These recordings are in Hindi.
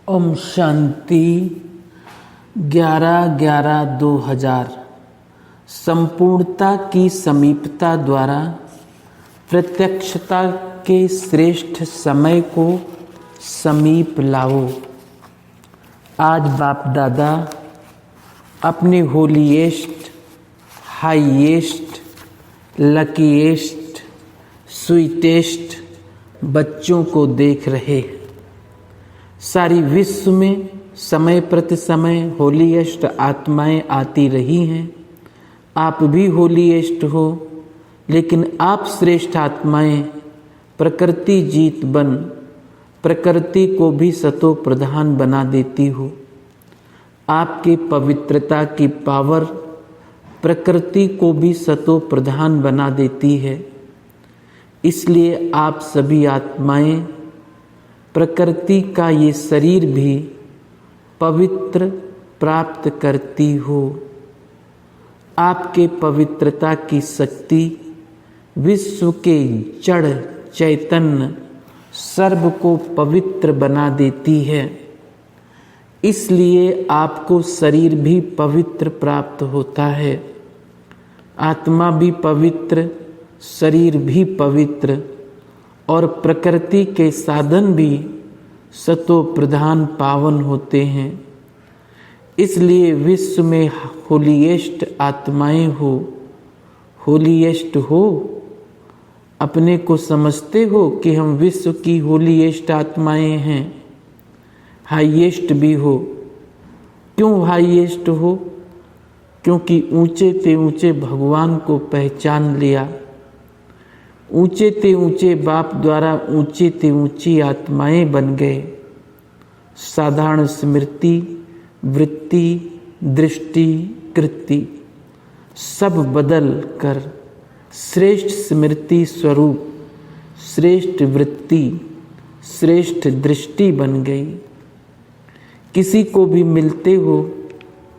ओम शांति। 11/11/2000 संपूर्णता की समीपता द्वारा प्रत्यक्षता के श्रेष्ठ समय को समीप लाओ। आज बाप दादा अपने होलीएस्ट, हाईएस्ट, लकीएस्ट, स्वीटेस्ट बच्चों को देख रहे हैं। सारी विश्व में समय प्रति समय होलीएस्ट आत्माएं आती रही हैं। आप भी होलीएस्ट हो, लेकिन आप श्रेष्ठ आत्माएं प्रकृति जीत बन प्रकृति को भी सतो प्रधान बना देती हो। आपके पवित्रता की पावर प्रकृति को भी सतो प्रधान बना देती है। इसलिए आप सभी आत्माएं प्रकृति का ये शरीर भी पवित्र प्राप्त करती हो। आपके पवित्रता की शक्ति विश्व के जड़ चैतन्य सर्व को पवित्र बना देती है। इसलिए आपको शरीर भी पवित्र प्राप्त होता है। आत्मा भी पवित्र, शरीर भी पवित्र और प्रकृति के साधन भी सतो प्रधान पावन होते हैं। इसलिए विश्व में होलीएस्ट आत्माएं हो। होलीएस्ट हो, अपने को समझते हो कि हम विश्व की होलीएस्ट आत्माएं हैं। हाईएस्ट भी हो। क्यों हाईएस्ट हो? क्योंकि ऊंचे ते ऊंचे भगवान को पहचान लिया। ऊंचे ते ऊंचे बाप द्वारा ऊंचे ते ऊंची आत्माएं बन गए। साधारण स्मृति, वृत्ति, दृष्टि, कृति सब बदल कर श्रेष्ठ स्मृति स्वरूप, श्रेष्ठ वृत्ति, श्रेष्ठ दृष्टि बन गई। किसी को भी मिलते हो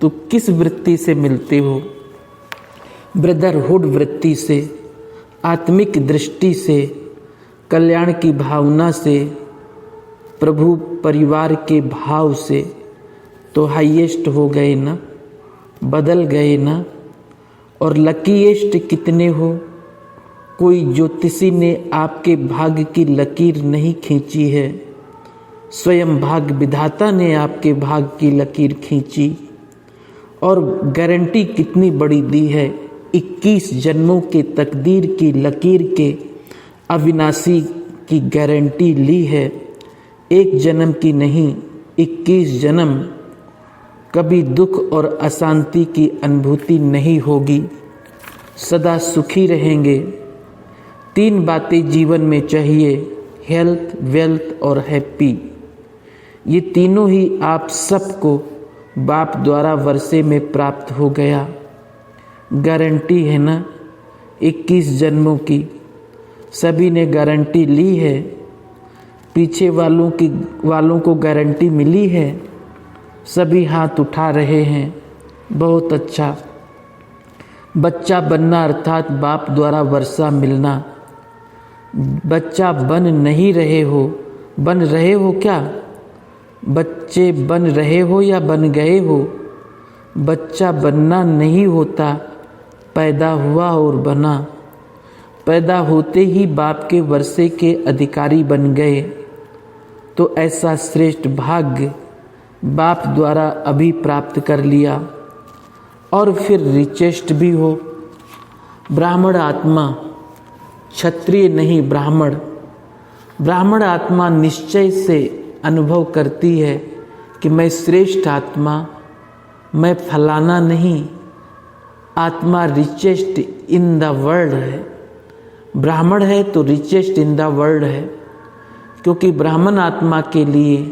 तो किस वृत्ति से मिलते हो? ब्रदरहुड वृत्ति से, आत्मिक दृष्टि से, कल्याण की भावना से, प्रभु परिवार के भाव से, तो हाईएस्ट हो गए ना, बदल गए ना। और लकीएस्ट कितने हो? कोई ज्योतिषी ने आपके भाग्य की लकीर नहीं खींची है, स्वयं भाग्य विधाता ने आपके भाग्य की लकीर खींची। और गारंटी कितनी बड़ी दी है, 21 जन्मों के तकदीर की लकीर के अविनाशी की गारंटी ली है। एक जन्म की नहीं, 21 जन्म। कभी दुख और अशांति की अनुभूति नहीं होगी, सदा सुखी रहेंगे। 3 बातें जीवन में चाहिए, हेल्थ, वेल्थ और हैप्पी। ये तीनों ही आप सबको बाप द्वारा वर्षे में प्राप्त हो गया। गारंटी है ना 21 जन्मों की, सभी ने गारंटी ली है। पीछे वालों को गारंटी मिली है, सभी हाथ उठा रहे हैं। बहुत अच्छा। बच्चा बनना अर्थात बाप द्वारा वर्षा मिलना। बच्चा बन नहीं रहे हो, बन रहे हो क्या? बच्चे बन रहे हो या बन गए हो? बच्चा बनना नहीं होता, पैदा हुआ और बना। पैदा होते ही बाप के वर्षे के अधिकारी बन गए। तो ऐसा श्रेष्ठ भाग्य बाप द्वारा अभी प्राप्त कर लिया। और फिर रिचेस्ट भी हो। ब्राह्मण आत्मा, क्षत्रिय नहीं ब्राह्मण। ब्राह्मण आत्मा निश्चय से अनुभव करती है कि मैं श्रेष्ठ आत्मा, मैं फलाना नहीं। आत्मा रिचेस्ट इन द वर्ल्ड है। ब्राह्मण है तो रिचेस्ट इन द वर्ल्ड है, क्योंकि ब्राह्मण आत्मा के लिए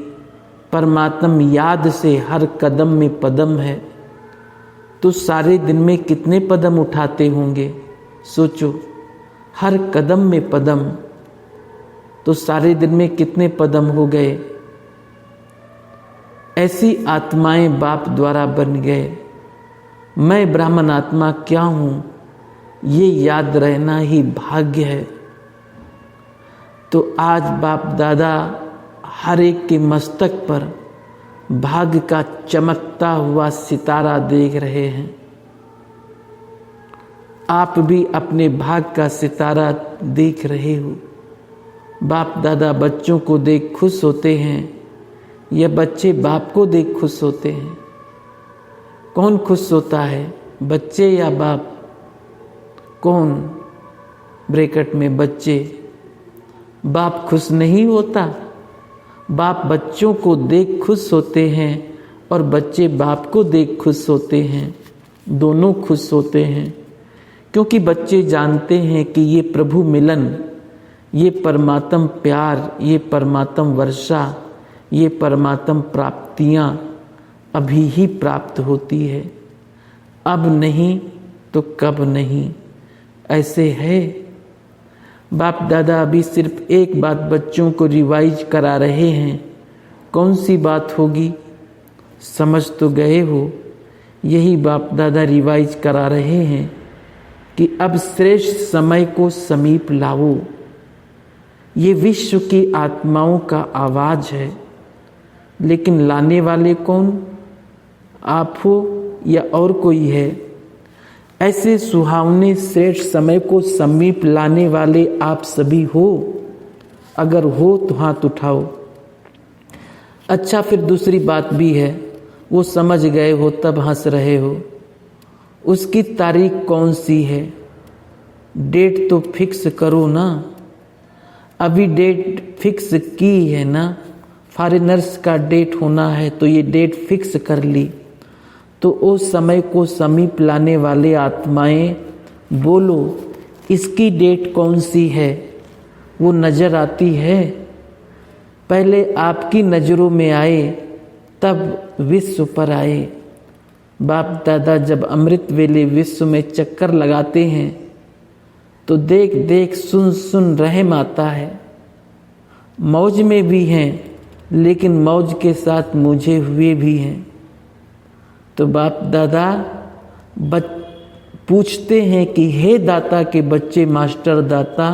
परमात्मा याद से हर कदम में पदम है। तो सारे दिन में कितने पदम उठाते होंगे? सोचो, हर कदम में पदम, तो सारे दिन में कितने पदम हो गए? ऐसी आत्माएं बाप द्वारा बन गए। मैं ब्राह्मण आत्मा क्या हूँ, ये याद रहना ही भाग्य है। तो आज बाप दादा हर एक के मस्तक पर भाग्य का चमकता हुआ सितारा देख रहे हैं। आप भी अपने भाग्य का सितारा देख रहे हो। बाप दादा बच्चों को देख खुश होते हैं या बच्चे बाप को देख खुश होते हैं? कौन खुश होता है, बच्चे या बाप? कौन? ब्रैकेट में बच्चे। बाप खुश नहीं होता। बाप बच्चों को देख खुश होते हैं और बच्चे बाप को देख खुश होते हैं। दोनों खुश होते हैं क्योंकि बच्चे जानते हैं कि ये प्रभु मिलन, ये परमात्म प्यार, ये परमात्म वर्षा, ये परमात्म प्राप्तियाँ अभी ही प्राप्त होती है, अब नहीं तो कब नहीं, ऐसे है। बाप दादा अभी सिर्फ एक बात बच्चों को रिवाइज करा रहे हैं। कौन सी बात होगी? समझ तो गए हो। यही बाप दादा रिवाइज करा रहे हैं कि अब श्रेष्ठ समय को समीप लाओ। ये विश्व की आत्माओं का आवाज है, लेकिन लाने वाले कौन? आप हो या और कोई है? ऐसे सुहावने श्रेष्ठ समय को समीप लाने वाले आप सभी हो। अगर हो तो हाथ उठाओ। अच्छा, फिर दूसरी बात भी है, वो समझ गए हो तब हंस रहे हो। उसकी तारीख कौन सी है? डेट तो फिक्स करो ना। अभी डेट फिक्स की है ना, फॉरेनर्स का डेट होना है तो ये डेट फिक्स कर ली। तो उस समय को समीप लाने वाले आत्माएं बोलो, इसकी डेट कौन सी है? वो नज़र आती है? पहले आपकी नज़रों में आए तब विश्व पर आए। बाप दादा जब अमृत वेले विश्व में चक्कर लगाते हैं तो देख देख सुन सुन रहम आता है। मौज में भी हैं, लेकिन मौज के साथ मुझे हुए भी हैं। तो बाप दादा पूछते हैं कि हे दाता के बच्चे मास्टर दाता,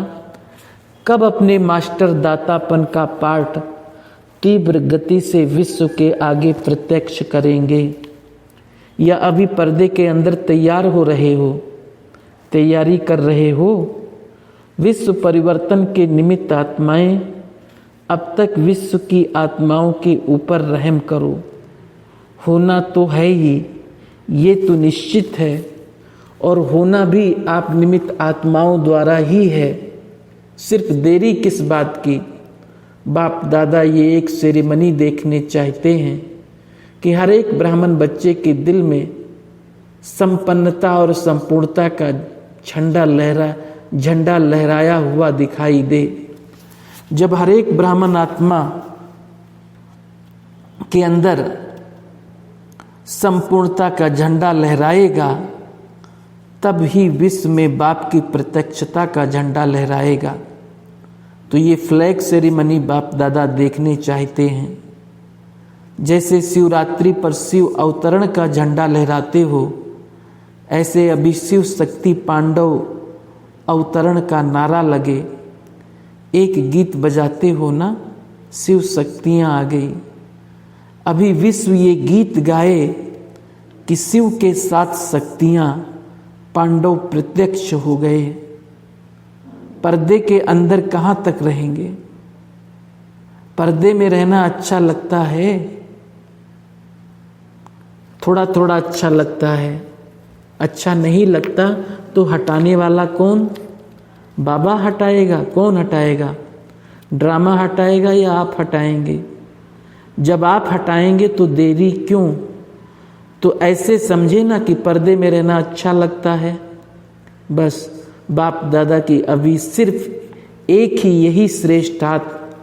कब अपने मास्टर दातापन का पाठ तीव्र गति से विश्व के आगे प्रत्यक्ष करेंगे, या अभी पर्दे के अंदर तैयार हो रहे हो, तैयारी कर रहे हो? विश्व परिवर्तन के निमित्त आत्माएं, अब तक विश्व की आत्माओं के ऊपर रहम करो। होना तो है ही, ये तो निश्चित है, और होना भी आप निमित्त आत्माओं द्वारा ही है। सिर्फ देरी किस बात की? बाप दादा ये एक सेरेमनी देखने चाहते हैं कि हर एक ब्राह्मण बच्चे के दिल में संपन्नता और संपूर्णता का झंडा लहराया हुआ दिखाई दे। जब हर एक ब्राह्मण आत्मा के अंदर संपूर्णता का झंडा लहराएगा, तब ही विश्व में बाप की प्रत्यक्षता का झंडा लहराएगा। तो ये फ्लैग सेरेमनी बाप दादा देखने चाहते हैं। जैसे शिवरात्रि पर शिव अवतरण का झंडा लहराते हो, ऐसे अभी शिव शक्ति पांडव अवतरण का नारा लगे, एक गीत बजाते हो ना, शिव शक्तियाँ आ गई। अभी विश्व ये गीत गाए कि शिव के साथ शक्तियाँ पांडव प्रत्यक्ष हो गए। पर्दे के अंदर कहाँ तक रहेंगे? पर्दे में रहना अच्छा लगता है, थोड़ा थोड़ा अच्छा लगता है। अच्छा नहीं लगता तो हटाने वाला कौन? बाबा हटाएगा। कौन हटाएगा? ड्रामा हटाएगा या आप हटाएंगे? जब आप हटाएंगे तो देरी क्यों? तो ऐसे समझे ना कि पर्दे में रहना अच्छा लगता है। बस बाप दादा की अभी सिर्फ एक ही यही श्रेष्ठ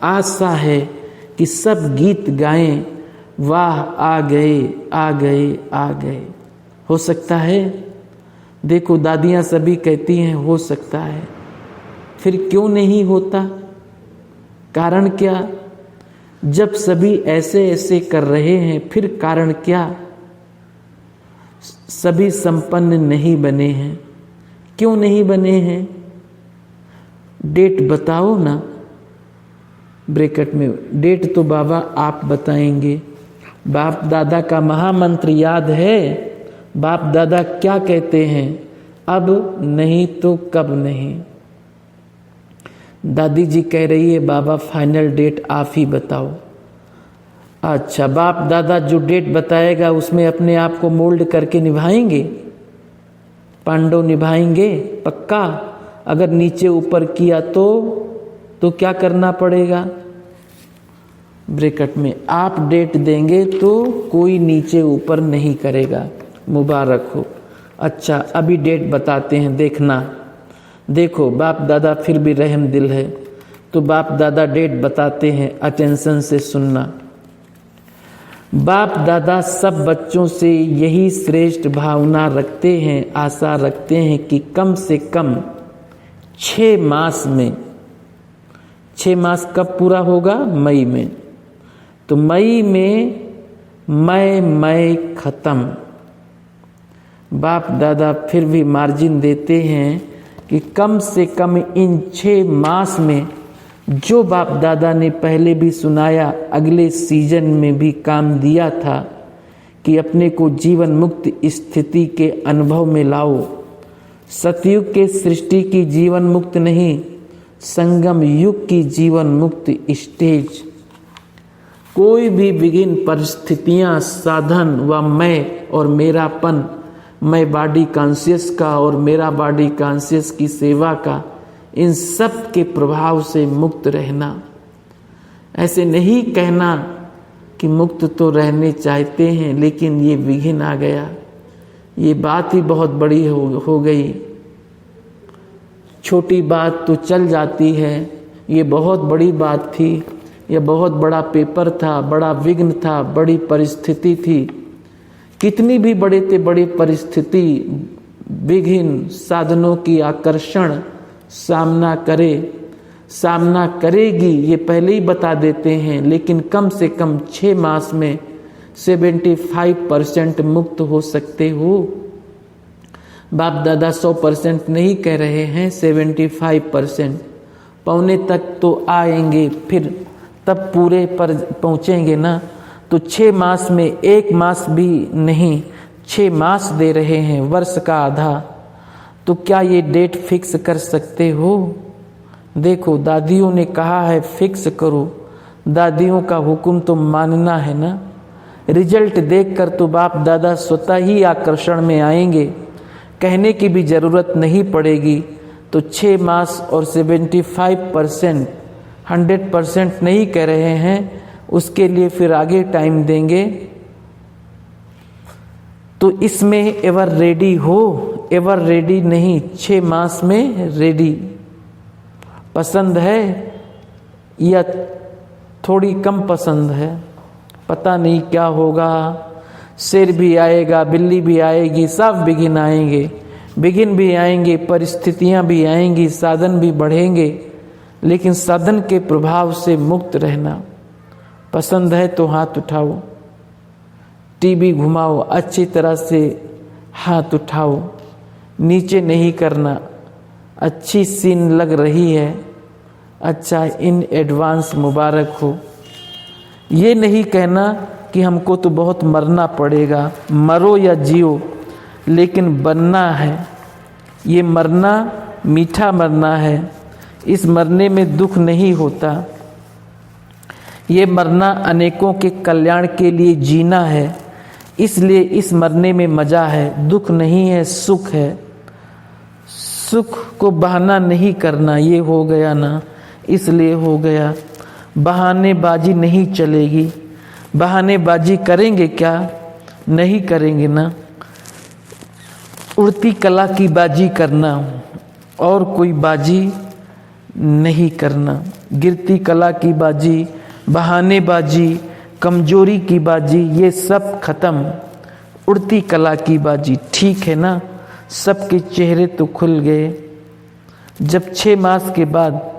आशा है कि सब गीत गाएं, वाह आ गए आ गए आ गए। हो सकता है? देखो दादियाँ सभी कहती हैं हो सकता है, फिर क्यों नहीं होता? कारण क्या? जब सभी ऐसे ऐसे कर रहे हैं, फिर कारण क्या? सभी संपन्न नहीं बने हैं। क्यों नहीं बने हैं? डेट बताओ ना। ब्रैकेट में डेट तो बाबा आप बताएंगे। बाप दादा का महामंत्र याद है? बाप दादा क्या कहते हैं? अब नहीं तो कब नहीं। दादी जी कह रही है बाबा फाइनल डेट आप ही बताओ। अच्छा, बाप दादा जो डेट बताएगा उसमें अपने आप को मोल्ड करके निभाएंगे? पांडव निभाएंगे पक्का? अगर नीचे ऊपर किया तो क्या करना पड़ेगा? ब्रैकेट में आप डेट देंगे तो कोई नीचे ऊपर नहीं करेगा। मुबारक हो। अच्छा, अभी डेट बताते हैं, देखना। देखो, बाप दादा फिर भी रहम दिल है, तो बाप दादा डेट बताते हैं, अटेंशन से सुनना। बाप दादा सब बच्चों से यही श्रेष्ठ भावना रखते हैं, आशा रखते हैं कि कम से कम 6 मास में, 6 मास कब पूरा होगा? मई में। तो मई में मई खत्म। बाप दादा फिर भी मार्जिन देते हैं कि कम से कम इन 6 मास में जो बाप दादा ने पहले भी सुनाया, अगले सीजन में भी काम दिया था कि अपने को जीवन मुक्त स्थिति के अनुभव में लाओ। सतयुग के सृष्टि की जीवन मुक्त नहीं, संगम युग की जीवन मुक्त स्टेज। कोई भी विभिन्न परिस्थितियां, साधन व मैं और मेरापन, मैं बॉडी कॉन्शियस का और मेरा बॉडी कॉन्शियस की सेवा का, इन सब के प्रभाव से मुक्त रहना। ऐसे नहीं कहना कि मुक्त तो रहने चाहते हैं लेकिन ये विघ्न आ गया, ये बात ही बहुत बड़ी हो गई। छोटी बात तो चल जाती है, ये बहुत बड़ी बात थी, यह बहुत बड़ा पेपर था, बड़ा विघ्न था, बड़ी परिस्थिति थी। कितनी भी बड़े से बड़ी परिस्थिति, विघ्न, साधनों की आकर्षण सामना करेगी, ये पहले ही बता देते हैं। लेकिन कम से कम 6 मास में 75% मुक्त हो सकते हो। बाप दादा 100% नहीं कह रहे हैं, 75%। पौने तक तो आएंगे, फिर तब पूरे पर पहुंचेंगे ना। तो 6 मास में 1 मास भी नहीं, 6 मास दे रहे हैं, वर्ष का आधा। तो क्या ये डेट फिक्स कर सकते हो? देखो, दादियों ने कहा है फिक्स करो, दादियों का हुक्म तो मानना है ना। रिजल्ट देखकर तो बाप दादा स्वतः ही आकर्षण में आएंगे, कहने की भी जरूरत नहीं पड़ेगी। तो 6 मास और 75%, 100% नहीं कह रहे हैं, उसके लिए फिर आगे टाइम देंगे। तो इसमें एवर रेडी हो, एवर रेडी नहीं, 6 मास में रेडी। पसंद है या थोड़ी कम पसंद है, पता नहीं क्या होगा। शेर भी आएगा, बिल्ली भी आएगी, सब विघ्न आएंगे, विघ्न भी आएंगे, परिस्थितियां भी आएंगी, साधन भी बढ़ेंगे। लेकिन साधन के प्रभाव से मुक्त रहना पसंद है तो हाथ उठाओ, टीवी घुमाओ, अच्छी तरह से हाथ उठाओ, नीचे नहीं करना। अच्छी सीन लग रही है, अच्छा, इन एडवांस मुबारक हो। ये नहीं कहना कि हमको तो बहुत मरना पड़ेगा, मरो या जियो, लेकिन बनना है। ये मरना मीठा मरना है, इस मरने में दुख नहीं होता। ये मरना अनेकों के कल्याण के लिए जीना है, इसलिए इस मरने में मजा है, दुख नहीं है, सुख है। सुख को बहाना नहीं करना, ये हो गया ना इसलिए हो गया। बहानेबाजी नहीं चलेगी। बहानेबाजी करेंगे क्या? नहीं करेंगे ना। उड़ती कला की बाजी करना और कोई बाजी नहीं करना। गिरती कला की बाजी, बहानेबाजी, कमजोरी की बाजी, ये सब खत्म। उड़ती कला की बाजी, ठीक है ना। सबके चेहरे तो खुल गए। जब 6 मास के बाद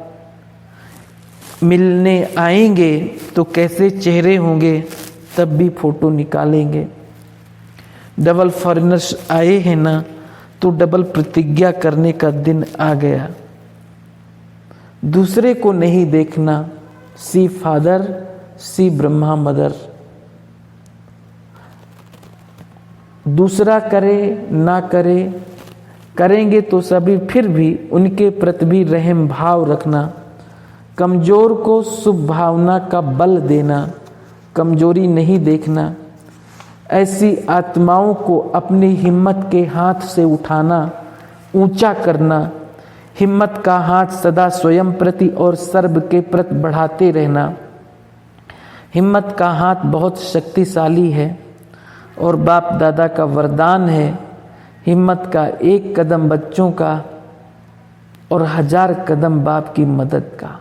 मिलने आएंगे तो कैसे चेहरे होंगे, तब भी फोटो निकालेंगे। डबल फॉरेनर्स आए हैं ना, तो डबल प्रतिज्ञा करने का दिन आ गया। दूसरे को नहीं देखना, सी फादर सी ब्रह्मा मदर। दूसरा करे ना करे, करेंगे तो सभी, फिर भी उनके प्रति भी रहम भाव रखना। कमजोर को शुभ भावना का बल देना, कमजोरी नहीं देखना। ऐसी आत्माओं को अपनी हिम्मत के हाथ से उठाना, ऊंचा करना। हिम्मत का हाथ सदा स्वयं प्रति और सर्व के प्रति बढ़ाते रहना। हिम्मत का हाथ बहुत शक्तिशाली है और बाप दादा का वरदान है। हिम्मत का एक कदम बच्चों का और 1000 कदम बाप की मदद का।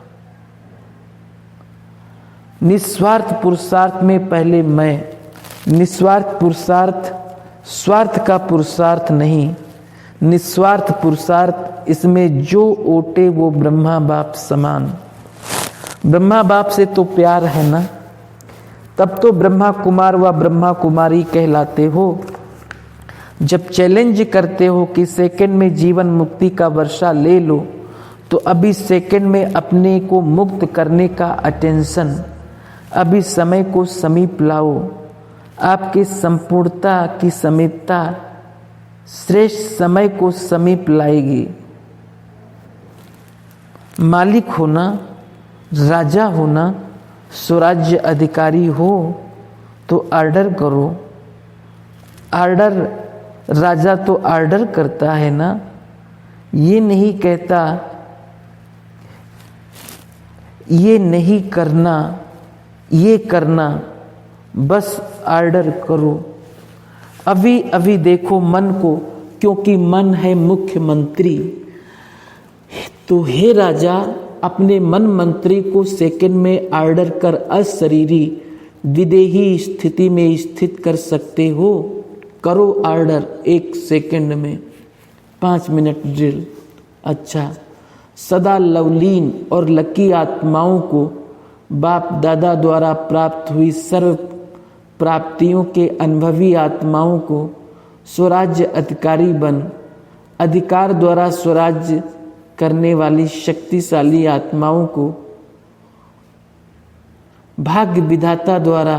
निस्वार्थ पुरुषार्थ में पहले मैं, निस्वार्थ पुरुषार्थ स्वार्थ का पुरुषार्थ नहीं, निस्वार्थ पुरुषार्थ इसमें जो ओटे वो ब्रह्मा बाप समान। ब्रह्मा बाप से तो प्यार है ना, तब तो ब्रह्मा कुमार व ब्रह्मा कुमारी कहलाते हो। जब चैलेंज करते हो कि सेकंड में जीवन मुक्ति का वर्षा ले लो, तो अभी सेकंड में अपने को मुक्त करने का अटेंशन, अभी समय को समीप लाओ। आपकी संपूर्णता की समीपता श्रेष्ठ समय को समीप लाएगी। मालिक होना, राजा होना, स्वराज्य अधिकारी हो तो ऑर्डर करो। ऑर्डर, राजा तो ऑर्डर करता है ना, ये नहीं कहता ये नहीं करना, ये करना, बस ऑर्डर करो। अभी अभी देखो मन को, क्योंकि मन है मुख्यमंत्री। तो हे राजा, अपने मन मंत्री को सेकंड में ऑर्डर कर अशरीरी विदेही स्थिति में स्थित कर सकते हो। करो ऑर्डर 1 सेकंड में, 5 मिनट ड्रिल। अच्छा, सदा लवलीन और लकी आत्माओं को बाप दादा द्वारा प्राप्त हुई सर्व प्राप्तियों के अनुभवी आत्माओं को स्वराज्य अधिकारी बन, अधिकार द्वारा स्वराज्य करने वाली शक्तिशाली आत्माओं को भाग्य विधाता द्वारा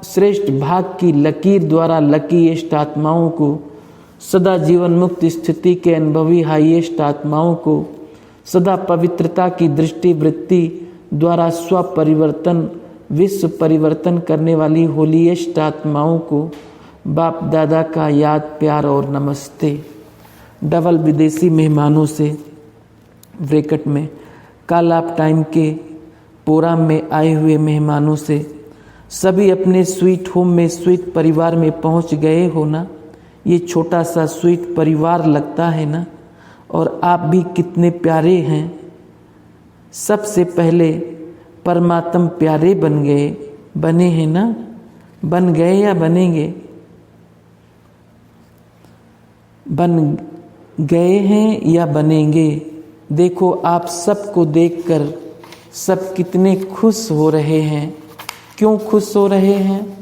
श्रेष्ठ भाग की लकीर द्वारा लकीएस्ट आत्माओं को, सदा जीवन मुक्त स्थिति के अनुभवी हाईएस्ट आत्माओं को, सदा पवित्रता की दृष्टि वृत्ति द्वारा स्व परिवर्तन विश्व परिवर्तन करने वाली होलीएस्ट आत्माओं को बाप दादा का याद प्यार और नमस्ते। डबल विदेशी मेहमानों से ब्रैकेट में कल आप टाइम के प्रोग्राम में आए हुए मेहमानों से सभी अपने स्वीट होम में स्वीट परिवार में पहुंच गए हो ना। ये छोटा सा स्वीट परिवार लगता है ना, और आप भी कितने प्यारे हैं। सबसे पहले परमात्म प्यारे बन गए, बने हैं ना, बन गए या बनेंगे, बन गए हैं या बनेंगे। देखो आप सबको देखकर सब कितने खुश हो रहे हैं। क्यों खुश हो रहे हैं?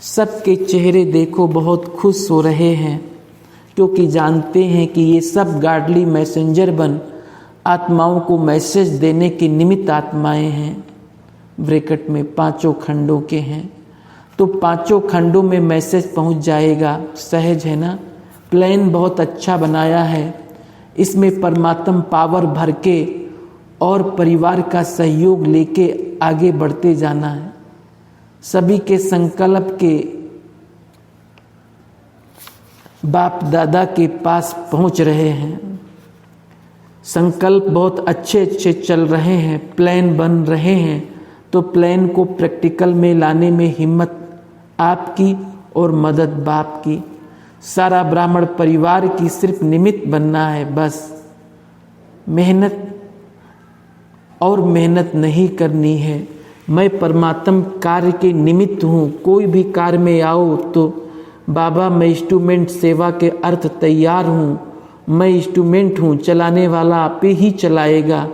सबके चेहरे देखो बहुत खुश हो रहे हैं, क्योंकि जानते हैं कि ये सब गार्डली मैसेंजर बन आत्माओं को मैसेज देने के निमित्त आत्माएं हैं। ब्रैकेट में 5 खंडों के हैं, तो 5 खंडों में मैसेज पहुंच जाएगा। सहज है ना, प्लान बहुत अच्छा बनाया है। इसमें परमात्म पावर भर के और परिवार का सहयोग लेके आगे बढ़ते जाना है। सभी के संकल्प के बाप दादा के पास पहुंच रहे हैं। संकल्प बहुत अच्छे अच्छे चल रहे हैं, प्लान बन रहे हैं। तो प्लान को प्रैक्टिकल में लाने में हिम्मत आपकी और मदद बाप की। सारा ब्राह्मण परिवार की सिर्फ निमित्त बनना है बस। मेहनत और मेहनत नहीं करनी है। मैं परमात्म कार्य के निमित्त हूँ। कोई भी कार्य में आओ तो बाबा मैं इंस्ट्रूमेंट सेवा के अर्थ तैयार हूँ, मैं इंस्ट्रूमेंट हूँ, चलाने वाला आप ही चलाएगा।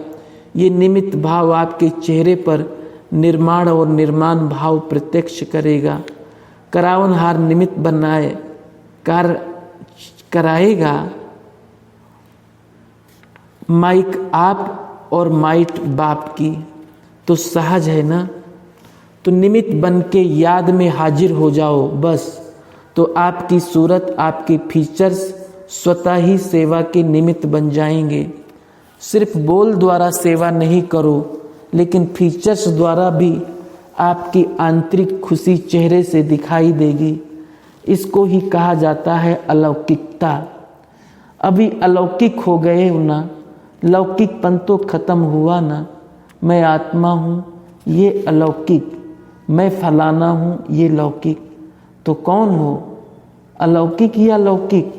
ये निमित्त भाव आपके चेहरे पर निर्माण और निर्माण भाव प्रत्यक्ष करेगा। करावनहार निमित्त बनाए कार्य कराएगा। माइक आप और माइट बाप की, तो सहज है ना। तो निमित्त बन के याद में हाजिर हो जाओ बस। तो आपकी सूरत, आपके फीचर्स स्वतः ही सेवा के निमित्त बन जाएंगे। सिर्फ बोल द्वारा सेवा नहीं करो, लेकिन फीचर्स द्वारा भी आपकी आंतरिक खुशी चेहरे से दिखाई देगी। इसको ही कहा जाता है अलौकिकता। अभी अलौकिक हो गए हो ना, लौकिकपन तो खत्म हुआ ना। मैं आत्मा हूँ ये अलौकिक, मैं फलाना हूँ ये लौकिक। तो कौन हो, अलौकिक या लौकिक?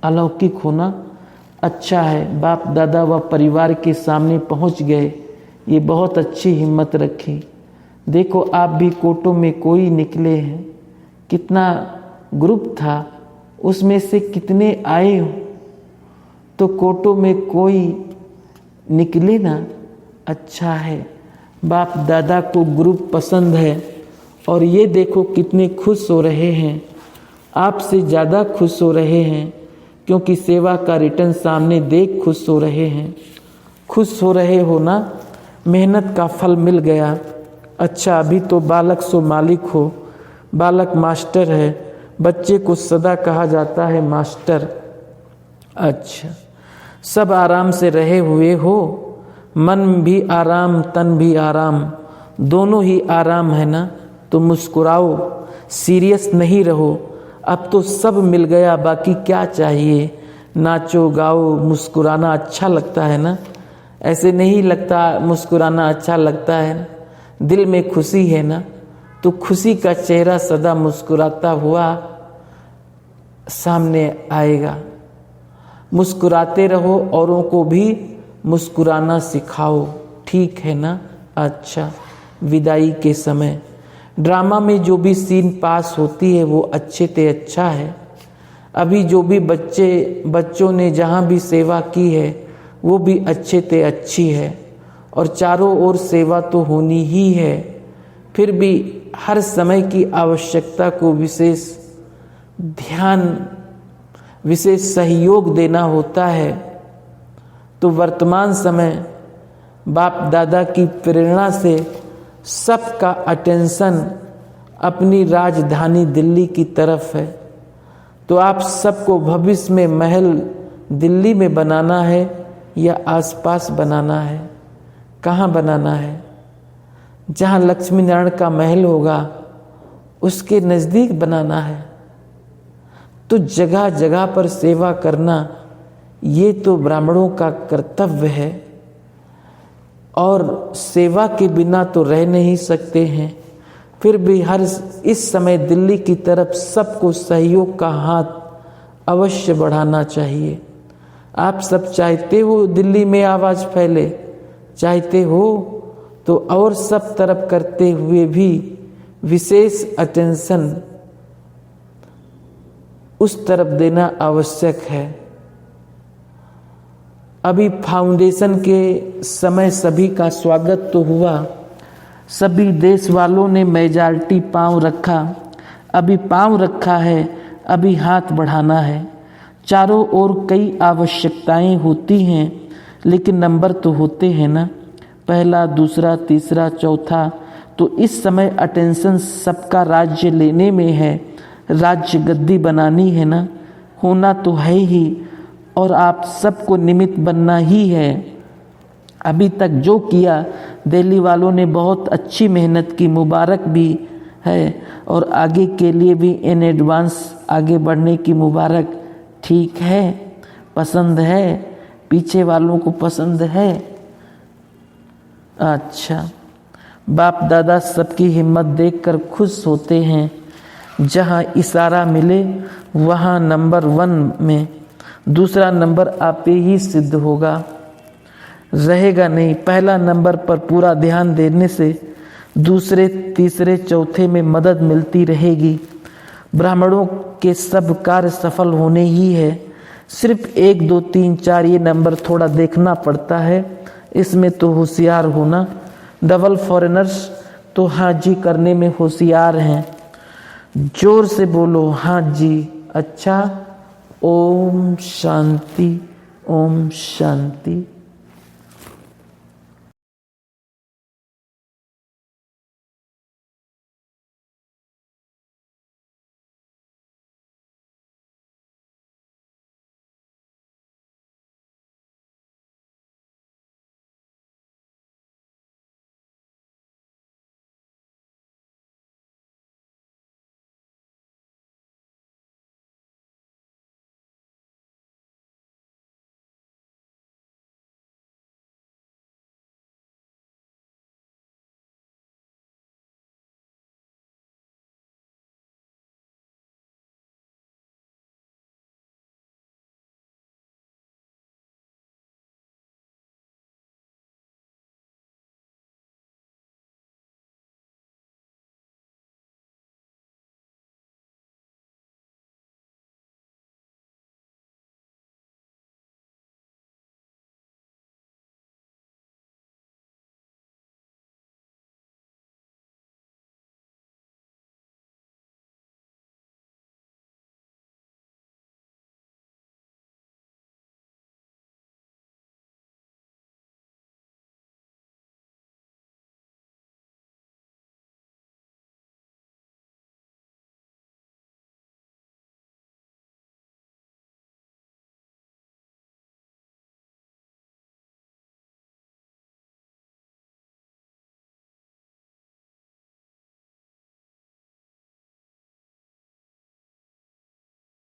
अलौकिक होना अच्छा है। बाप दादा व परिवार के सामने पहुँच गए, ये बहुत अच्छी हिम्मत रखी। देखो आप भी कोटों में कोई निकले हैं, कितना ग्रुप था, उसमें से कितने आए हो, तो कोटों में कोई निकले ना, अच्छा है। बाप दादा को ग्रुप पसंद है और ये देखो कितने खुश हो रहे हैं, आपसे ज़्यादा खुश हो रहे हैं, क्योंकि सेवा का रिटर्न सामने देख खुश हो रहे हैं। खुश हो रहे हो ना, मेहनत का फल मिल गया। अच्छा, अभी तो बालक सो मालिक हो, बालक मास्टर है, बच्चे को सदा कहा जाता है मास्टर। अच्छा, सब आराम से रहे हुए हो, मन भी आराम तन भी आराम, दोनों ही आराम है ना। तो मुस्कुराओ, सीरियस नहीं रहो। अब तो सब मिल गया, बाकी क्या चाहिए। नाचो गाओ, मुस्कुराना अच्छा लगता है ना। ऐसे नहीं लगता मुस्कुराना अच्छा लगता है, दिल में खुशी है ना, तो खुशी का चेहरा सदा मुस्कुराता हुआ सामने आएगा। मुस्कुराते रहो, औरों को भी मुस्कुराना सिखाओ, ठीक है ना। अच्छा, विदाई के समय ड्रामा में जो भी सीन पास होती है वो अच्छे ते अच्छा है। अभी जो भी बच्चों ने जहाँ भी सेवा की है वो भी अच्छे ते अच्छी है, और चारों ओर सेवा तो होनी ही है। फिर भी हर समय की आवश्यकता को विशेष ध्यान, विशेष सहयोग देना होता है। तो वर्तमान समय बाप दादा की प्रेरणा से सबका अटेंशन अपनी राजधानी दिल्ली की तरफ है। तो आप सबको भविष्य में महल दिल्ली में बनाना है या आसपास बनाना है? कहाँ बनाना है? जहाँ लक्ष्मी नारायण का महल होगा उसके नज़दीक बनाना है। तो जगह जगह पर सेवा करना ये तो ब्राह्मणों का कर्तव्य है, और सेवा के बिना तो रह नहीं सकते हैं। फिर भी हर इस समय दिल्ली की तरफ सबको सहयोग का हाथ अवश्य बढ़ाना चाहिए। आप सब चाहते हो दिल्ली में आवाज़ फैले, चाहते हो तो और सब तरफ करते हुए भी विशेष अटेंशन उस तरफ देना आवश्यक है। अभी फाउंडेशन के समय सभी का स्वागत तो हुआ, सभी देश वालों ने मेजॉरिटी पांव रखा। अभी पांव रखा है, अभी हाथ बढ़ाना है। चारों ओर कई आवश्यकताएं होती हैं, लेकिन नंबर तो होते हैं ना, पहला दूसरा तीसरा चौथा। तो इस समय अटेंशन सबका राज्य लेने में है, राज्य गद्दी बनानी है ना, होना तो है ही, और आप सबको निमित्त बनना ही है। अभी तक जो किया दिल्ली वालों ने बहुत अच्छी मेहनत की, मुबारक भी है, और आगे के लिए भी इन एडवांस आगे बढ़ने की मुबारक। ठीक है, पसंद है, पीछे वालों को पसंद है। अच्छा, बाप दादा सबकी हिम्मत देखकर खुश होते हैं। जहाँ इशारा मिले वहाँ नंबर 1 में दूसरा नंबर आपे ही सिद्ध होगा, रहेगा नहीं। पहला नंबर पर पूरा ध्यान देने से दूसरे तीसरे चौथे में मदद मिलती रहेगी। ब्राह्मणों के सब कार्य सफल होने ही है। सिर्फ 1 2 3 4 ये नंबर थोड़ा देखना पड़ता है, इसमें तो होशियार होना। डबल फॉरेनर्स तो हाँ जी करने में होशियार हैं। जोर से बोलो हाँ जी। अच्छा, ओम शांति, ओम शांति।